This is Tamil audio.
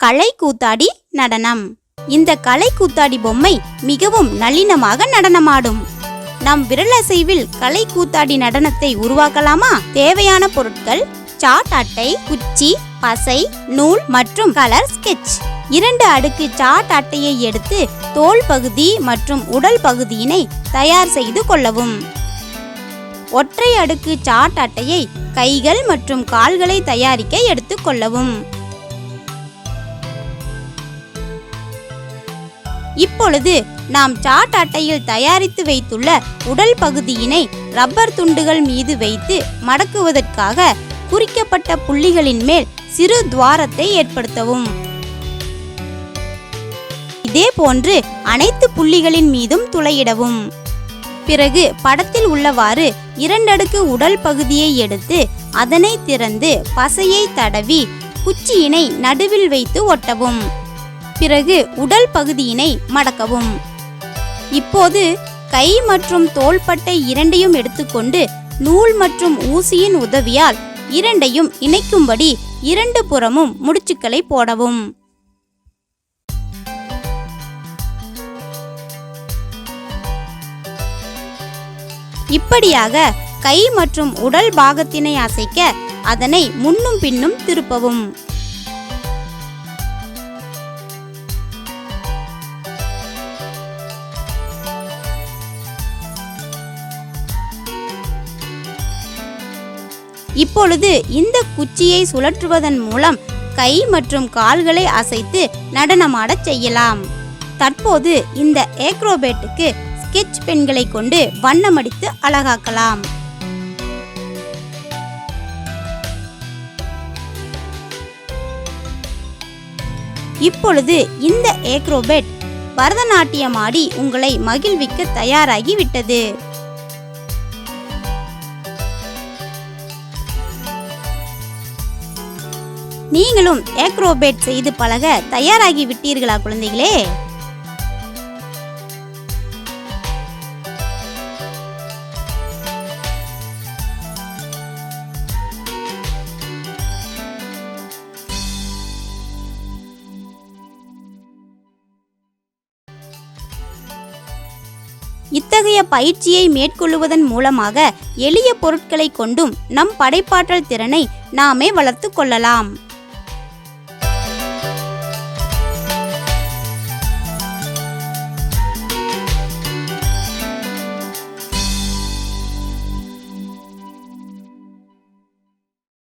கலை கூத்தாடி நடனம். இந்த கலை கூத்தாடி பொம்மை மிகவும் நளினமாக நடனமாடும். நம் விரலசைவில் கலை கூத்தாடி நடனத்தை உருவாக்கலாமா? தேவையான பொருட்கள்: சாட் அட்டை, குச்சி, பசை, நூல் மற்றும் கலர் ஸ்கெட்ச். 2 அடுக்கு சாட் அட்டையை எடுத்து தோல் பகுதி மற்றும் உடல் பகுதியினை தயார் செய்து கொள்ளவும். ஒற்றை அடுக்கு சாட் அட்டையை கைகள் மற்றும் கால்களை தயாரிக்க எடுத்துக்கொள்ளவும். இப்பொழுது நாம் சாட் அட்டையில் தயாரித்து வைத்துள்ள உடல் பகுதியினை ரப்பர் துண்டுகள் மீது வைத்து மடக்குவதற்காக குறிக்கப்பட்ட புள்ளிகளின் மேல் சிறு துவாரத்தை ஏற்படுத்தவும். இதே போன்று அனைத்து புள்ளிகளின் மீதும் துளையிடவும். பிறகு படத்தில் உள்ளவாறு 2 அடுக்கு உடல் பகுதியை எடுத்து அதனை திறந்து பசையை தடவி குச்சியினை நடுவில் வைத்து ஒட்டவும். பிறகு உடல் பகுதியினை மடக்கவும். இப்போது கை மற்றும் தோள்பட்டை இரண்டையும் எடுத்துக்கொண்டு நூல் மற்றும் ஊசியின் உதவியால் இரண்டையும் இணைக்கும்படி 2 புறமும் முடிச்சுக்களை போடவும். இப்படியாக கை மற்றும் உடல் பாகத்தினை அசைக்க அதனை முன்னும் பின்னும் திருப்பவும். இப்பொழுது இந்த குச்சியை சுழற்றுவதன் மூலம் கை மற்றும் கால்களை அசைத்து நடனமாடச் செய்யலாம். தற்போது இந்த ஏக்ரோபேட்டுக்கு ஸ்கெட்ச் பென்களை கொண்டு வண்ணமடித்து அழகாக்கலாம். இப்பொழுது இந்த ஏக்ரோபேட் பரதநாட்டியமாடி உங்களை மகிழ்விக்க தயாராகி விட்டது. நீங்களும் ஏக்ரோபேட் செய்து பழக தயாராகி விட்டீர்களா குழந்தைகளே? இத்தகைய பயிற்சியை மேற்கொள்வதன் மூலமாக எளிய பொருட்களை கொண்டும் நம் படைப்பாற்றல் திறனை நாமே வளர்த்து கொள்ளலாம்.